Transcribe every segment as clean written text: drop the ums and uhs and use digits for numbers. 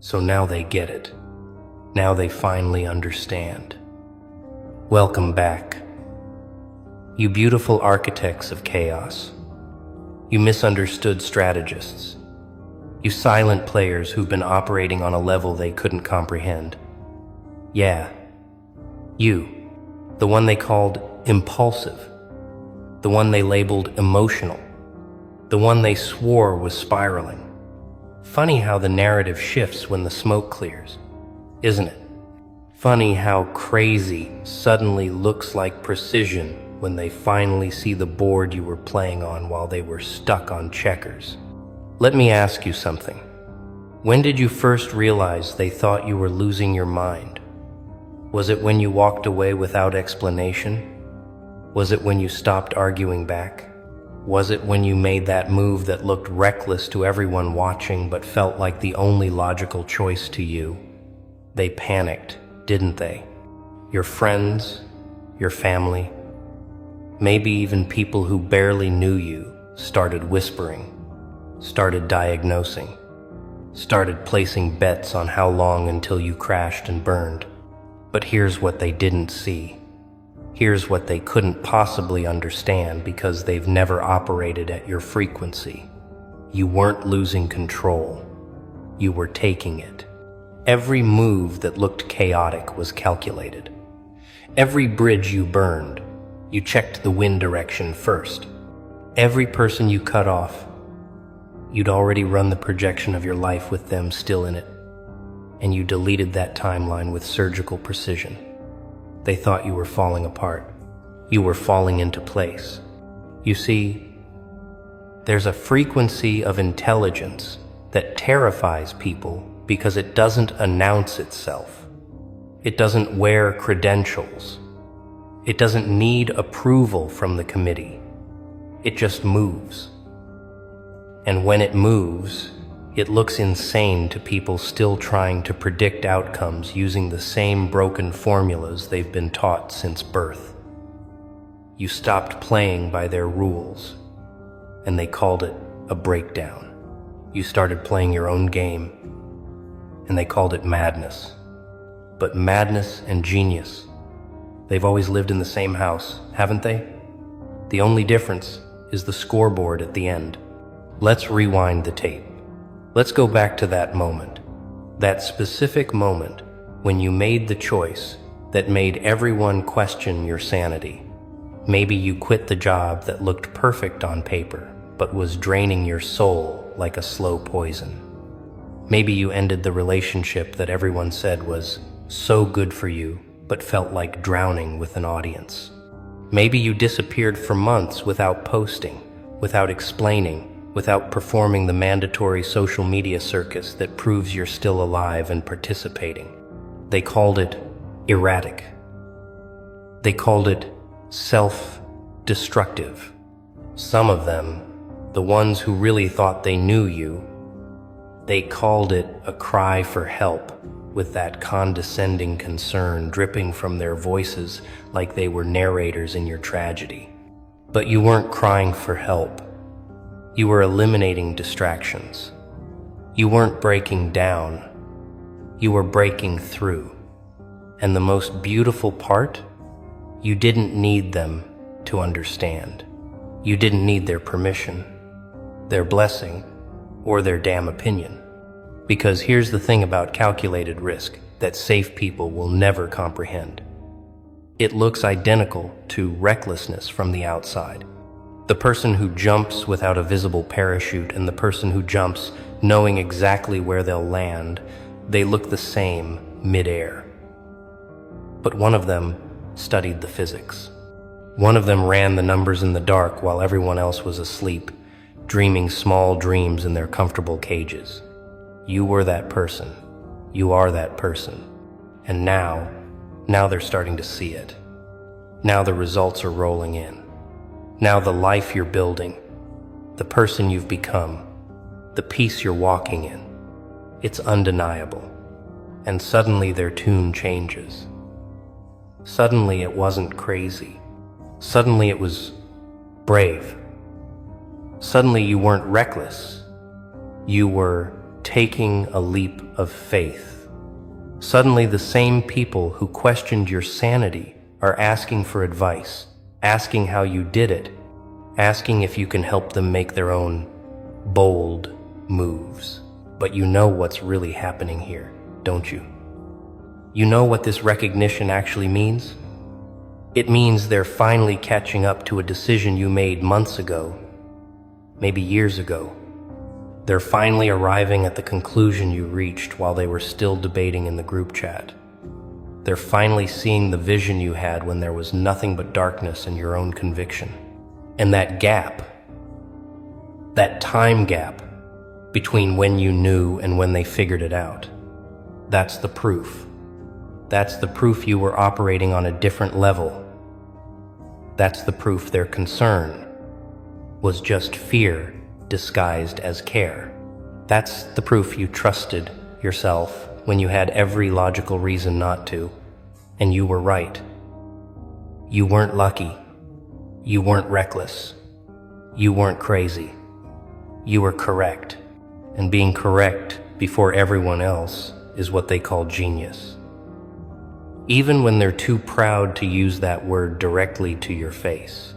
So now they get it. Now they finally understand. Welcome back. You beautiful architects of chaos. You misunderstood strategists. You silent players who've been operating on a level they couldn't comprehend. Yeah, you, the one they called impulsive, the one they labeled emotional, the one they swore was spiraling. Funny how the narrative shifts when the smoke clears, isn't it? Funny how crazy suddenly looks like precision when they finally see the board you were playing on while they were stuck on checkers. Let me ask you something. When did you first realize they thought you were losing your mind? Was it when you walked away without explanation? Was it when you stopped arguing back? Was it when you made that move that looked reckless to everyone watching but felt like the only logical choice to you? They panicked, didn't they? Your friends, your family, maybe even people who barely knew you started whispering, started diagnosing, started placing bets on how long until you crashed and burned. But here's what they didn't see. Here's what they couldn't possibly understand because they've never operated at your frequency. You weren't losing control. You were taking it. Every move that looked chaotic was calculated. Every bridge you burned, you checked the wind direction first. Every person you cut off, you'd already run the projection of your life with them still in it. And you deleted that timeline with surgical precision. They thought you were falling apart. You were falling into place. You see, there's a frequency of intelligence that terrifies people because it doesn't announce itself. It doesn't wear credentials. It doesn't need approval from the committee. It just moves. And when it moves, it looks insane to people still trying to predict outcomes using the same broken formulas they've been taught since birth. You stopped playing by their rules, and they called it a breakdown. You started playing your own game, and they called it madness. But madness and genius, they've always lived in the same house, haven't they? The only difference is the scoreboard at the end. Let's rewind the tape. Let's go back to that moment, that specific moment when you made the choice that made everyone question your sanity. Maybe you quit the job that looked perfect on paper, but was draining your soul like a slow poison. Maybe you ended the relationship that everyone said was so good for you, but felt like drowning with an audience. Maybe you disappeared for months without posting, without explaining, without performing the mandatory social media circus that proves you're still alive and participating. They called it erratic. They called it self-destructive. Some of them, the ones who really thought they knew you, they called it a cry for help, with that condescending concern dripping from their voices like they were narrators in your tragedy. But you weren't crying for help. You were eliminating distractions. You weren't breaking down. You were breaking through. And the most beautiful part, you didn't need them to understand. You didn't need their permission, their blessing, or their damn opinion. Because here's the thing about calculated risk that safe people will never comprehend. It looks identical to recklessness from the outside. The person who jumps without a visible parachute and the person who jumps knowing exactly where they'll land, they look the same mid-air. But one of them studied the physics. One of them ran the numbers in the dark while everyone else was asleep, dreaming small dreams in their comfortable cages. You were that person. You are that person. And now they're starting to see it. Now the results are rolling in. Now the life you're building, the person you've become, the peace you're walking in, it's undeniable. And suddenly their tune changes. Suddenly it wasn't crazy. Suddenly it was brave. Suddenly you weren't reckless. You were taking a leap of faith. Suddenly, the same people who questioned your sanity are asking for advice, asking how you did it, asking if you can help them make their own bold moves. But you know what's really happening here, don't you? You know what this recognition actually means? It means they're finally catching up to a decision you made months ago, maybe years ago. They're finally arriving at the conclusion you reached while they were still debating in the group chat. They're finally seeing the vision you had when there was nothing but darkness in your own conviction. And that gap, that time gap between when you knew and when they figured it out, that's the proof. That's the proof you were operating on a different level. That's the proof their concern was just fear disguised as care. That's the proof you trusted yourself when you had every logical reason not to, and you were right. You weren't lucky. You weren't reckless. You weren't crazy. You were correct. And being correct before everyone else is what they call genius. Even when they're too proud to use that word directly to your face.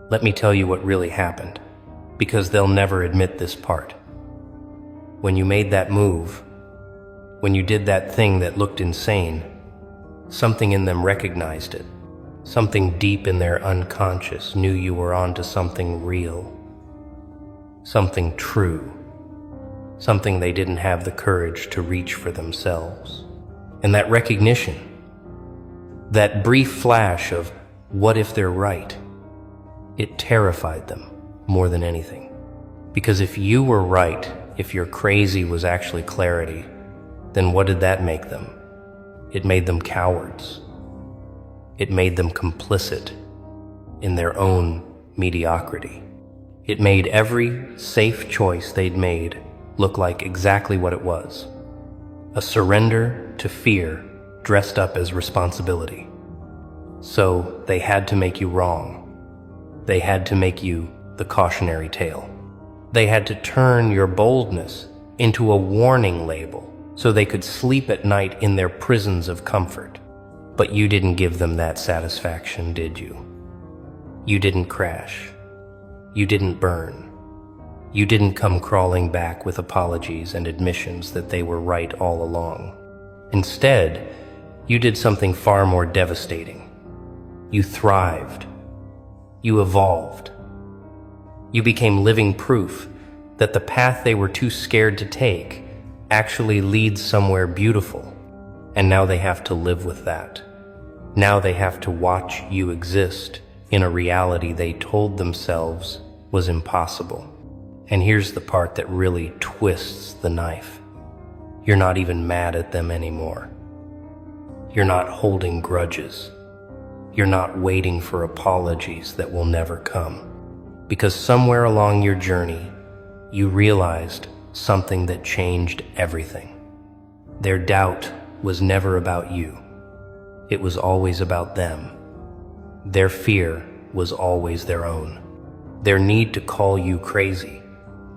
Let me tell you what really happened, because they'll never admit this part. When you made that move, when you did that thing that looked insane, something in them recognized it. Something deep in their unconscious knew you were onto something real, something true, something they didn't have the courage to reach for themselves. And that recognition, that brief flash of what if they're right, it terrified them more than anything. Because if you were right, if your crazy was actually clarity, then what did that make them? It made them cowards. It made them complicit in their own mediocrity. It made every safe choice they'd made look like exactly what it was. A surrender to fear dressed up as responsibility. So they had to make you wrong. They had to make you the cautionary tale. They had to turn your boldness into a warning label so they could sleep at night in their prisons of comfort. But you didn't give them that satisfaction, did you? You didn't crash. You didn't burn. You didn't come crawling back with apologies and admissions that they were right all along. Instead, you did something far more devastating. You thrived. You evolved. You became living proof that the path they were too scared to take actually leads somewhere beautiful. And now they have to live with that. Now they have to watch you exist in a reality they told themselves was impossible. And here's the part that really twists the knife. You're not even mad at them anymore. You're not holding grudges. You're not waiting for apologies that will never come. Because somewhere along your journey, you realized something that changed everything. Their doubt was never about you. It was always about them. Their fear was always their own. Their need to call you crazy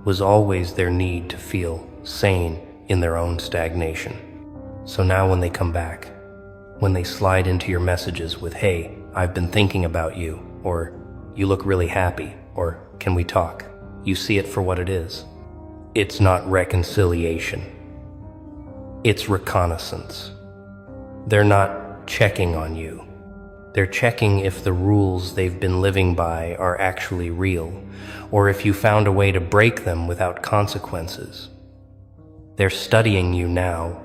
was always their need to feel sane in their own stagnation. So now when they come back, when they slide into your messages with, "Hey, I've been thinking about you," or "You look really happy," or "Can we talk?" you see it for what it is. It's not reconciliation. It's reconnaissance. They're not checking on you. They're checking if the rules they've been living by are actually real, or if you found a way to break them without consequences. They're studying you now,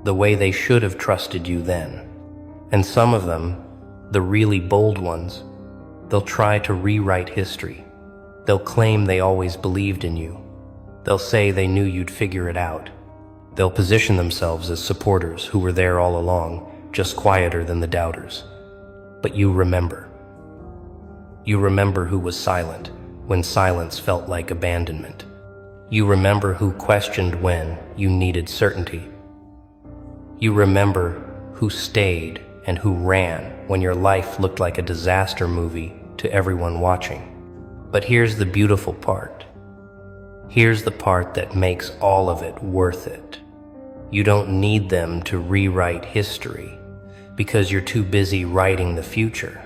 the way they should have trusted you then. And some of them, the really bold ones, they'll try to rewrite history. They'll claim they always believed in you. They'll say they knew you'd figure it out. They'll position themselves as supporters who were there all along, just quieter than the doubters. But you remember. You remember who was silent when silence felt like abandonment. You remember who questioned when you needed certainty. You remember who stayed and who ran when your life looked like a disaster movie to everyone watching. But here's the beautiful part. Here's the part that makes all of it worth it. You don't need them to rewrite history because you're too busy writing the future.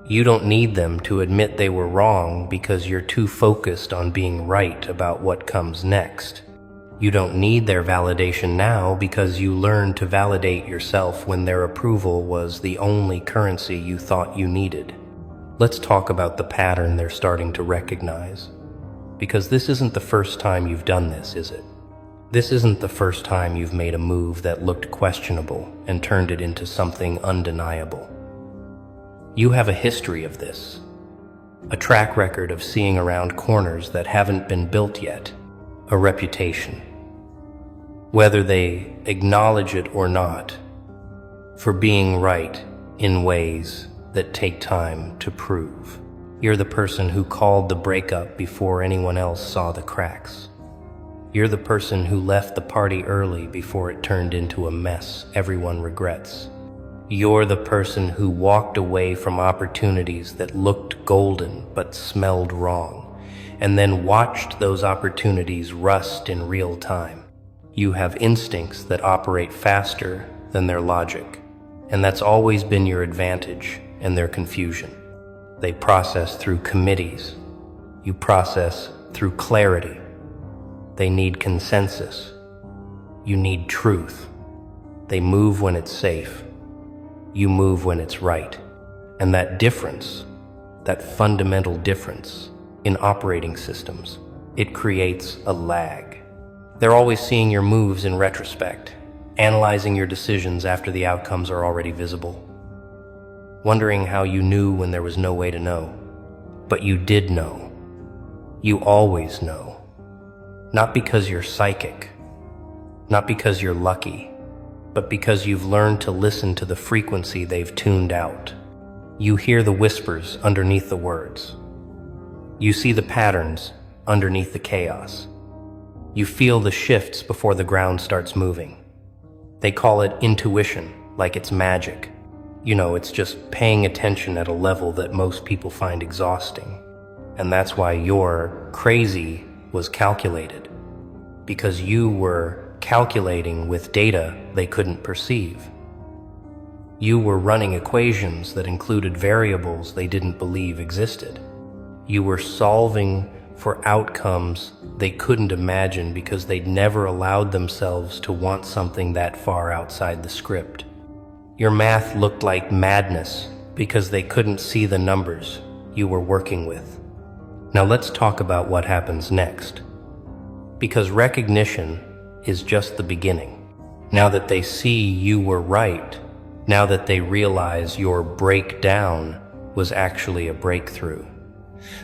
You don't need them to admit they were wrong because you're too focused on being right about what comes next. You don't need their validation now because you learned to validate yourself when their approval was the only currency you thought you needed. Let's talk about the pattern they're starting to recognize. Because this isn't the first time you've done this, is it? This isn't the first time you've made a move that looked questionable and turned it into something undeniable. You have a history of this, a track record of seeing around corners that haven't been built yet, a reputation, whether they acknowledge it or not, for being right in ways that take time to prove. You're the person who called the breakup before anyone else saw the cracks. You're the person who left the party early before it turned into a mess everyone regrets. You're the person who walked away from opportunities that looked golden but smelled wrong, and then watched those opportunities rust in real time. You have instincts that operate faster than their logic, and that's always been your advantage and their confusion. They process through committees. You process through clarity. They need consensus. You need truth. They move when it's safe. You move when it's right. And that difference, that fundamental difference in operating systems, it creates a lag. They're always seeing your moves in retrospect, analyzing your decisions after the outcomes are already visible, wondering how you knew when there was no way to know. But you did know. You always know. Not because you're psychic, not because you're lucky, but because you've learned to listen to the frequency they've tuned out. You hear the whispers underneath the words. You see the patterns underneath the chaos. You feel the shifts before the ground starts moving. They call it intuition, like it's magic. You know, it's just paying attention at a level that most people find exhausting. And that's why your crazy was calculated, because you were calculating with data they couldn't perceive. You were running equations that included variables they didn't believe existed. You were solving for outcomes they couldn't imagine because they'd never allowed themselves to want something that far outside the script. Your math looked like madness because they couldn't see the numbers you were working with. Now let's talk about what happens next. Because recognition is just the beginning. Now that they see you were right, now that they realize your breakdown was actually a breakthrough,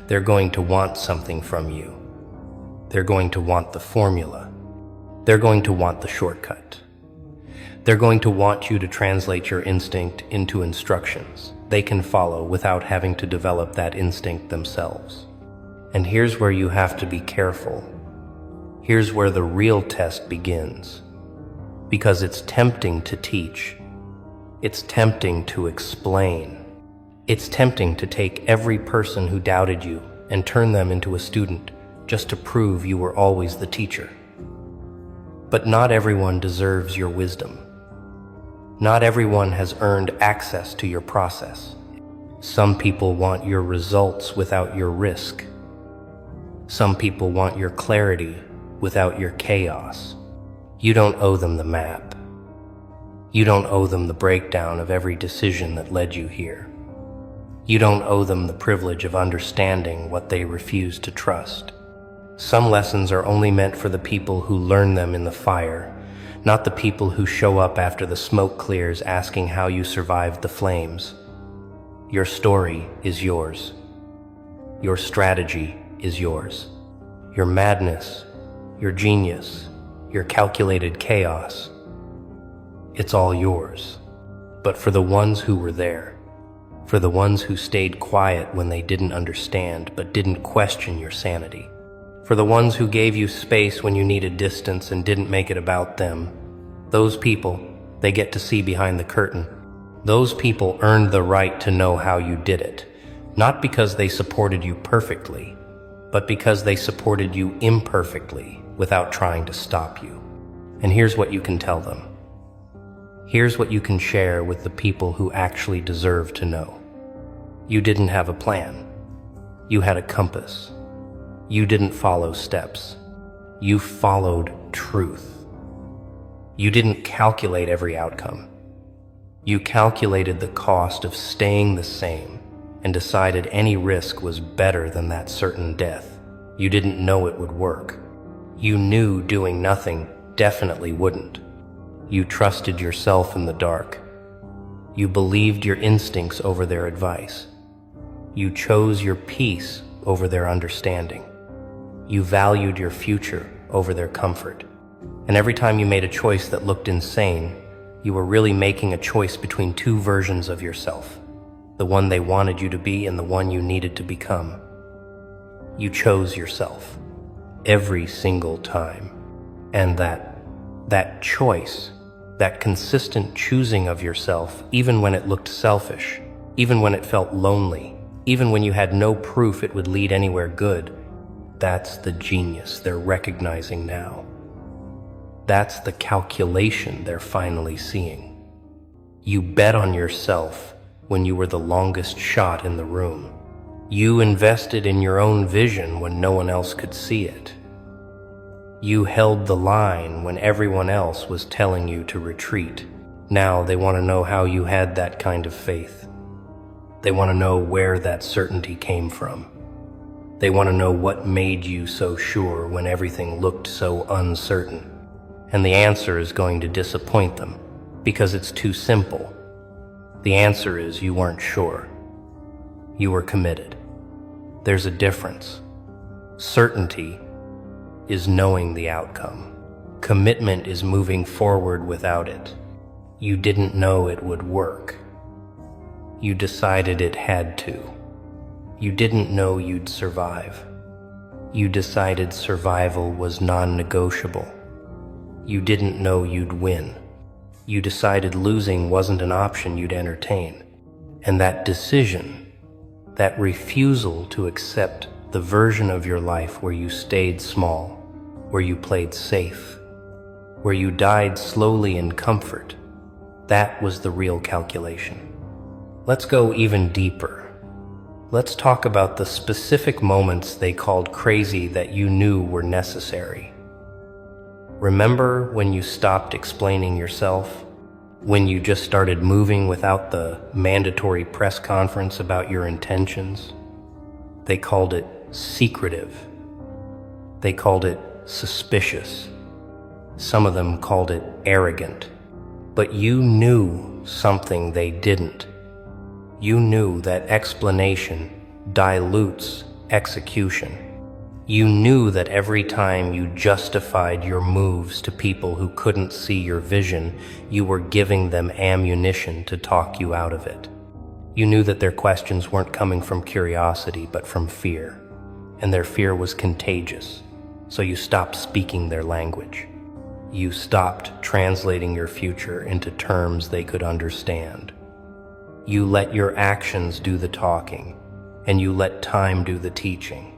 they're going to want something from you. They're going to want the formula. They're going to want the shortcut. They're going to want you to translate your instinct into instructions they can follow without having to develop that instinct themselves. And here's where you have to be careful. Here's where the real test begins. Because it's tempting to teach. It's tempting to explain. It's tempting to take every person who doubted you and turn them into a student just to prove you were always the teacher. But not everyone deserves your wisdom. Not everyone has earned access to your process. Some people want your results without your risk. Some people want your clarity without your chaos. You don't owe them the map. You don't owe them the breakdown of every decision that led you here. You don't owe them the privilege of understanding what they refuse to trust. Some lessons are only meant for the people who learn them in the fire, not the people who show up after the smoke clears asking how you survived the flames. Your story is yours. Your strategy is yours. Your madness, your genius, your calculated chaos, it's all yours. But for the ones who were there, for the ones who stayed quiet when they didn't understand but didn't question your sanity, for the ones who gave you space when you needed distance and didn't make it about them, those people, they get to see behind the curtain. Those people earned the right to know how you did it, not because they supported you perfectly, but because they supported you imperfectly without trying to stop you. And here's what you can tell them. Here's what you can share with the people who actually deserve to know. You didn't have a plan. You had a compass. You didn't follow steps. You followed truth. You didn't calculate every outcome. You calculated the cost of staying the same and decided any risk was better than that certain death. You didn't know it would work. You knew doing nothing definitely wouldn't. You trusted yourself in the dark. You believed your instincts over their advice. You chose your peace over their understanding. You valued your future over their comfort. And every time you made a choice that looked insane, you were really making a choice between two versions of yourself, the one they wanted you to be and the one you needed to become. You chose yourself every single time. And that choice, that consistent choosing of yourself, even when it looked selfish, even when it felt lonely, even when you had no proof it would lead anywhere good, that's the genius they're recognizing now. That's the calculation they're finally seeing. You bet on yourself when you were the longest shot in the room. You invested in your own vision when no one else could see it. You held the line when everyone else was telling you to retreat. Now they want to know how you had that kind of faith. They want to know where that certainty came from. They want to know what made you so sure when everything looked so uncertain. And the answer is going to disappoint them because it's too simple. The answer is you weren't sure. You were committed. There's a difference. Certainty is knowing the outcome. Commitment is moving forward without it. You didn't know it would work. You decided it had to. You didn't know you'd survive. You decided survival was non-negotiable. You didn't know you'd win. You decided losing wasn't an option you'd entertain. And that decision, that refusal to accept the version of your life where you stayed small, where you played safe, where you died slowly in comfort, that was the real calculation. Let's go even deeper. Let's talk about the specific moments they called crazy that you knew were necessary. Remember when you stopped explaining yourself? When you just started moving without the mandatory press conference about your intentions? They called it secretive. They called it suspicious. Some of them called it arrogant. But you knew something they didn't. You knew that explanation dilutes execution. You knew that every time you justified your moves to people who couldn't see your vision, you were giving them ammunition to talk you out of it. You knew that their questions weren't coming from curiosity, but from fear. And their fear was contagious, so you stopped speaking their language. You stopped translating your future into terms they could understand. You let your actions do the talking, and you let time do the teaching.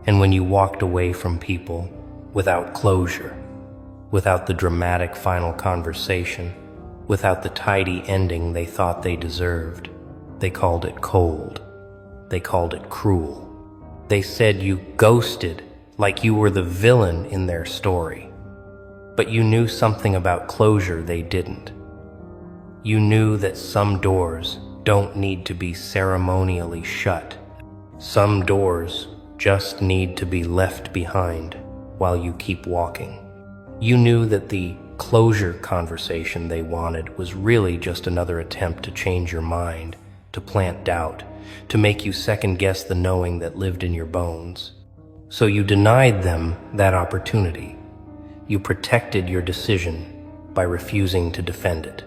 And when you walked away from people without closure, without the dramatic final conversation, without the tidy ending they thought they deserved, they called it cold. They called it cruel. They said you ghosted like you were the villain in their story. But you knew something about closure they didn't. You knew that some doors don't need to be ceremonially shut. Some doors just need to be left behind while you keep walking. You knew that the closure conversation they wanted was really just another attempt to change your mind, to plant doubt, to make you second-guess the knowing that lived in your bones. So you denied them that opportunity. You protected your decision by refusing to defend it.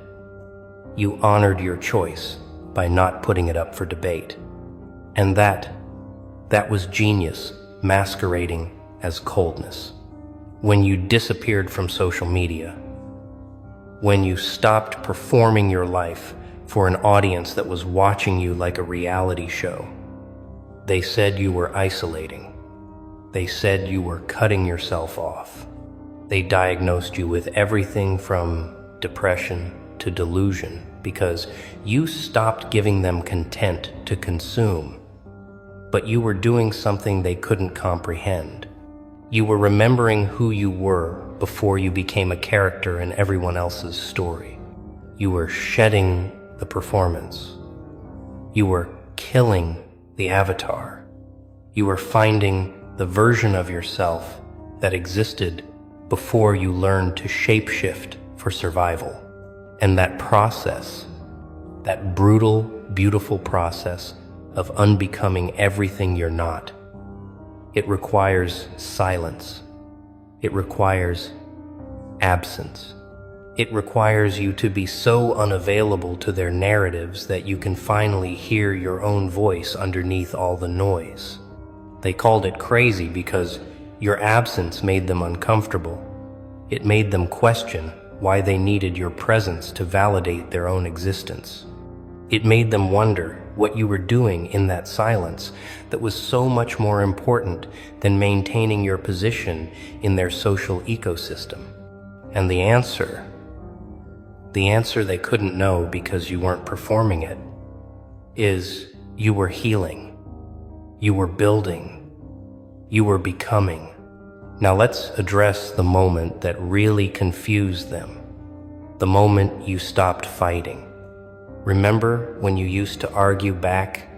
You honored your choice by not putting it up for debate. And that was genius masquerading as coldness. When you disappeared from social media, when you stopped performing your life for an audience that was watching you like a reality show, they said you were isolating. They said you were cutting yourself off. They diagnosed you with everything from depression to delusion because you stopped giving them content to consume. But you were doing something they couldn't comprehend. You were remembering who you were before you became a character in everyone else's story. You were shedding the performance. You were killing the avatar. You were finding the version of yourself that existed before you learned to shapeshift for survival. And that process, that brutal, beautiful process of unbecoming everything you're not, it requires silence. It requires absence. It requires you to be so unavailable to their narratives that you can finally hear your own voice underneath all the noise. They called it crazy because your absence made them uncomfortable. It made them question why they needed your presence to validate their own existence. It made them wonder what you were doing in that silence that was so much more important than maintaining your position in their social ecosystem. And the answer they couldn't know because you weren't performing it, is you were healing, you were building, you were becoming. Now let's address the moment that really confused them, the moment you stopped fighting. Remember when you used to argue back?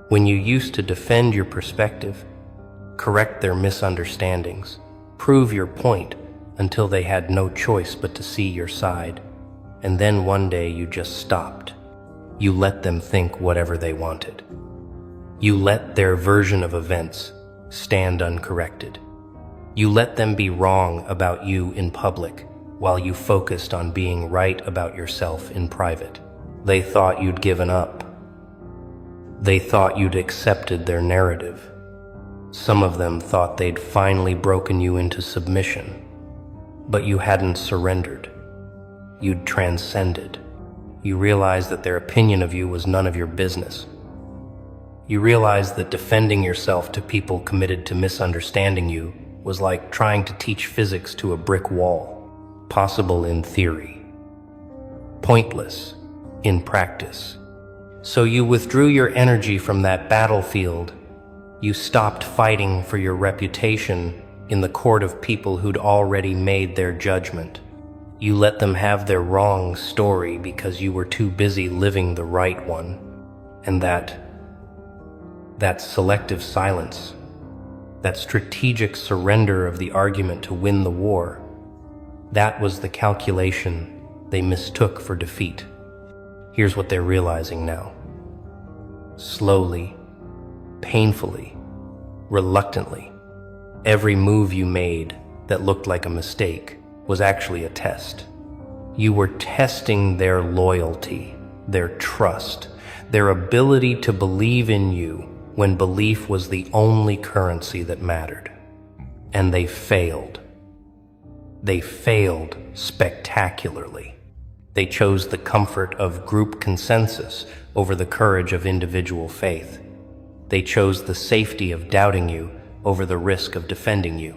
When you used to defend your perspective, correct their misunderstandings, prove your point until they had no choice but to see your side. And then one day you just stopped. You let them think whatever they wanted. You let their version of events stand uncorrected. You let them be wrong about you in public while you focused on being right about yourself in private. They thought you'd given up. They thought you'd accepted their narrative. Some of them thought they'd finally broken you into submission. But you hadn't surrendered. You'd transcended. You realized that their opinion of you was none of your business. You realized that defending yourself to people committed to misunderstanding you was like trying to teach physics to a brick wall, possible in theory, pointless in practice. So you withdrew your energy from that battlefield. You stopped fighting for your reputation in the court of people who'd already made their judgment. You let them have their wrong story because you were too busy living the right one. And that selective silence, that strategic surrender of the argument to win the war, that was the calculation they mistook for defeat. Here's what they're realizing now. Slowly, painfully, reluctantly, every move you made that looked like a mistake was actually a test. You were testing their loyalty, their trust, their ability to believe in you when belief was the only currency that mattered. And they failed. They failed spectacularly. They chose the comfort of group consensus over the courage of individual faith. They chose the safety of doubting you over the risk of defending you.